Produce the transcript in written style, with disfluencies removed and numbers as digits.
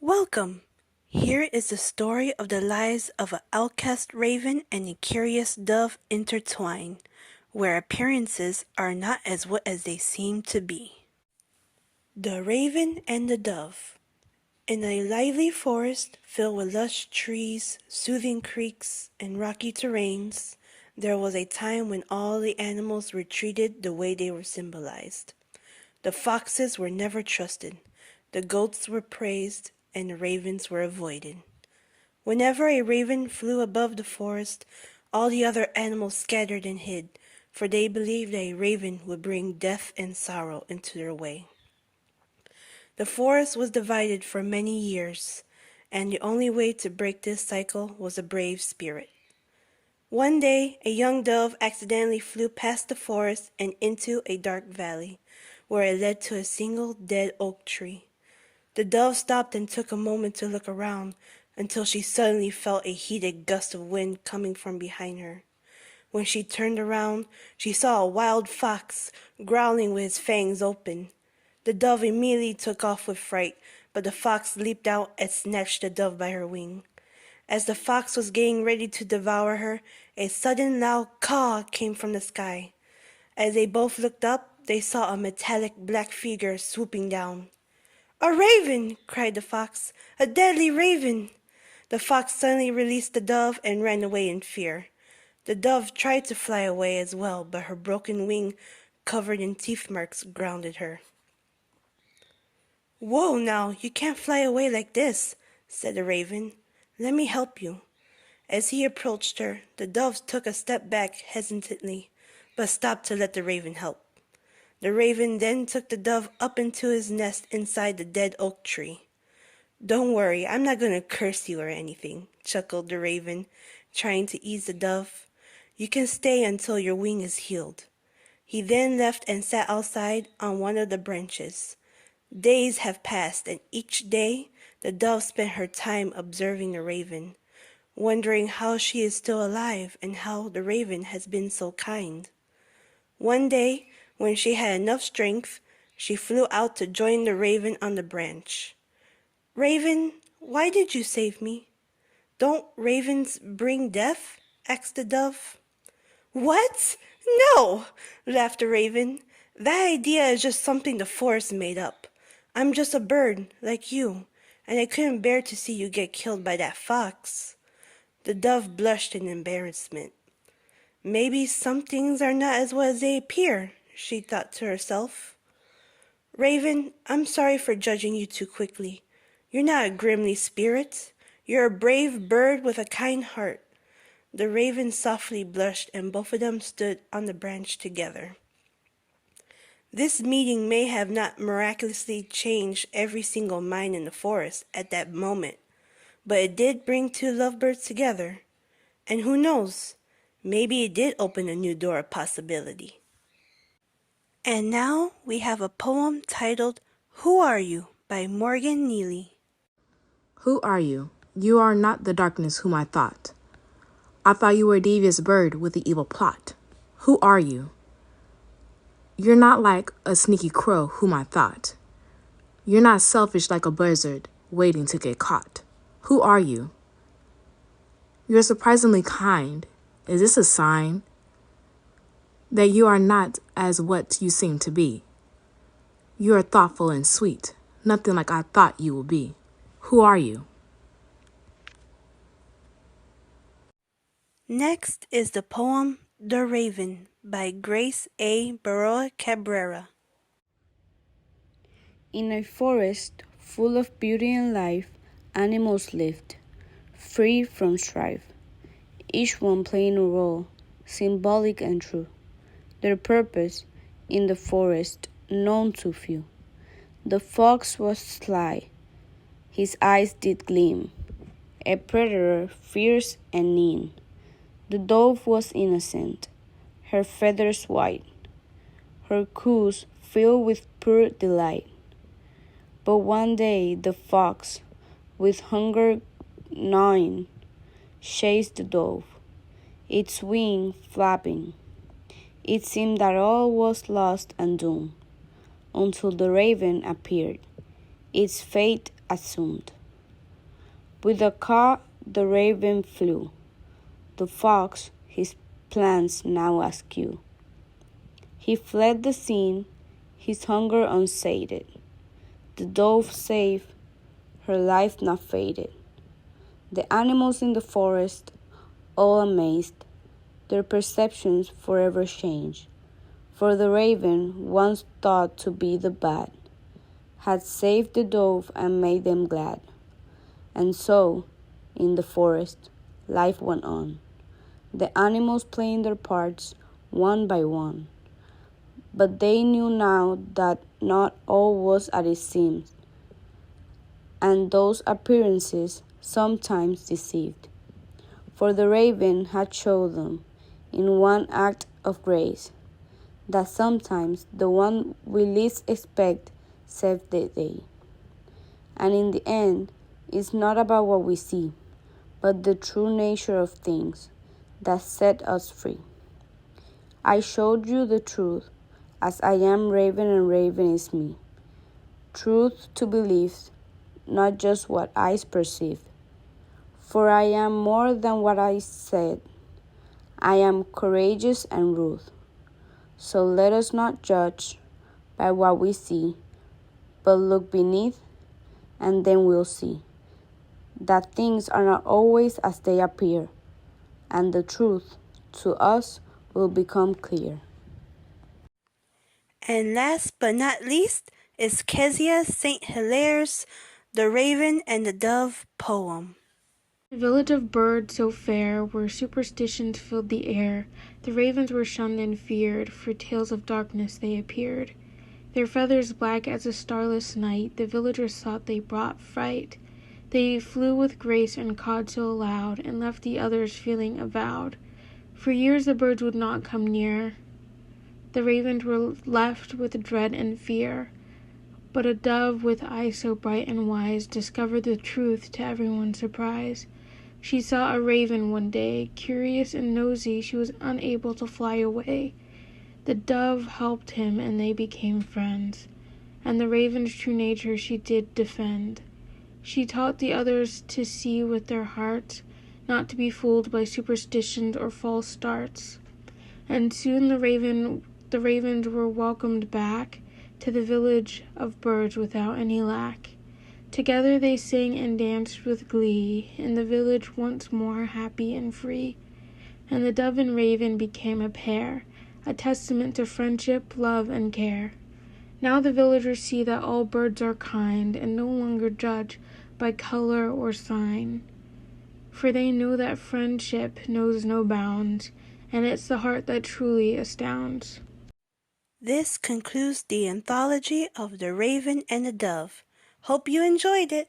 Welcome! Here is the story of the lives of an outcast raven and a curious dove intertwined, where appearances are not as what as they seem to be. The Raven and the Dove. In a lively forest filled with lush trees, soothing creeks, and rocky terrains, there was a time when all the animals were treated the way they were symbolized. The foxes were never trusted, the goats were praised, and the ravens were avoided. Whenever a raven flew above the forest, all the other animals scattered and hid, for they believed that a raven would bring death and sorrow into their way. The forest was divided for many years, and the only way to break this cycle was a brave spirit. One day, a young dove accidentally flew past the forest and into a dark valley, where it led to a single dead oak tree. The dove stopped and took a moment to look around until she suddenly felt a heated gust of wind coming from behind her. When she turned around, she saw a wild fox growling with his fangs open. The dove immediately took off with fright, but the fox leaped out and snatched the dove by her wing. As the fox was getting ready to devour her, a sudden loud caw came from the sky. As they both looked up, they saw a metallic black figure swooping down. "A raven!" cried the fox. "A deadly raven!" The fox suddenly released the dove and ran away in fear. The dove tried to fly away as well, but her broken wing, covered in teeth marks, grounded her. "Whoa now, you can't fly away like this," said the raven. "Let me help you." As he approached her, the dove took a step back hesitantly, but stopped to let the raven help. The raven then took the dove up into his nest inside the dead oak tree. "Don't worry, I'm not going to curse you or anything," chuckled the raven, trying to ease the dove. "You can stay until your wing is healed." He then left and sat outside on one of the branches. Days have passed, and each day the dove spent her time observing the raven, wondering how she is still alive and how the raven has been so kind. One day, when she had enough strength, she flew out to join the raven on the branch. "Raven, why did you save me?" "Don't ravens bring death?" asked the dove. "What? No!" laughed the raven. "That idea is just something the forest made up. I'm just a bird, like you, and I couldn't bear to see you get killed by that fox." The dove blushed in embarrassment. "Maybe some things are not as well as they appear," she thought to herself. "Raven, I'm sorry for judging you too quickly. You're not a grimly spirit. You're a brave bird with a kind heart." The raven softly blushed, and both of them stood on the branch together. This meeting may have not miraculously changed every single mind in the forest at that moment, but it did bring two lovebirds together. And who knows, maybe it did open a new door of possibility. And now we have a poem titled "Who Are You?" by Morgan Neely. Who are you? You are not the darkness whom I thought. I thought you were a devious bird with the evil plot. Who are you? You're not like a sneaky crow whom I thought. You're not selfish like a buzzard waiting to get caught. Who are you? You're surprisingly kind. Is this a sign that you are not as what you seem to be? You are thoughtful and sweet, nothing like I thought you would be. Who are you? Next is the poem "The Raven" by Grace A. Baroa Cabrera. In a forest full of beauty and life, animals lived, free from strife, each one playing a role, symbolic and true. Their purpose in the forest known to few. The fox was sly, his eyes did gleam, a predator fierce and mean. The dove was innocent, her feathers white, her coos filled with pure delight. But one day the fox, with hunger gnawing, chased the dove, its wing flapping. It seemed that all was lost and doomed, until the raven appeared, its fate assumed. With a caw the raven flew, the fox his plans now askew. He fled the scene, his hunger unsated, the dove safe, her life not faded. The animals in the forest, all amazed, their perceptions forever changed. For the raven, once thought to be the bad, had saved the dove and made them glad. And so, in the forest, life went on, the animals playing their parts one by one. But they knew now that not all was as it seemed, and those appearances sometimes deceived. For the raven had showed them, in one act of grace, that sometimes the one we least expect saved the day. And in the end, it's not about what we see, but the true nature of things that set us free. I showed you the truth, as I am raven and raven is me. Truth to believe, not just what eyes perceive. For I am more than what I said. I am courageous and rude. So let us not judge by what we see, but look beneath, and then we'll see that things are not always as they appear, and the truth to us will become clear. And last but not least is Kezia St. Hilaire's The Raven and the Dove poem. A village of birds so fair, where superstitions filled the air, the ravens were shunned and feared, for tales of darkness they appeared. Their feathers black as a starless night, the villagers thought they brought fright. They flew with grace and cawed so loud, and left the others feeling avowed. For years the birds would not come near. The ravens were left with dread and fear. But a dove with eyes so bright and wise discovered the truth to everyone's surprise. She saw a raven one day, curious and nosy, she was unable to fly away. The dove helped him and they became friends, and the raven's true nature she did defend. She taught the others to see with their hearts, not to be fooled by superstitions or false starts. And soon the ravens were welcomed back to the village of birds without any lack. Together they sang and danced with glee, in the village once more happy and free. And the dove and raven became a pair, a testament to friendship, love, and care. Now the villagers see that all birds are kind, and no longer judge by color or sign. For they know that friendship knows no bounds, and it's the heart that truly astounds. This concludes the anthology of The Raven and the Dove. Hope you enjoyed it.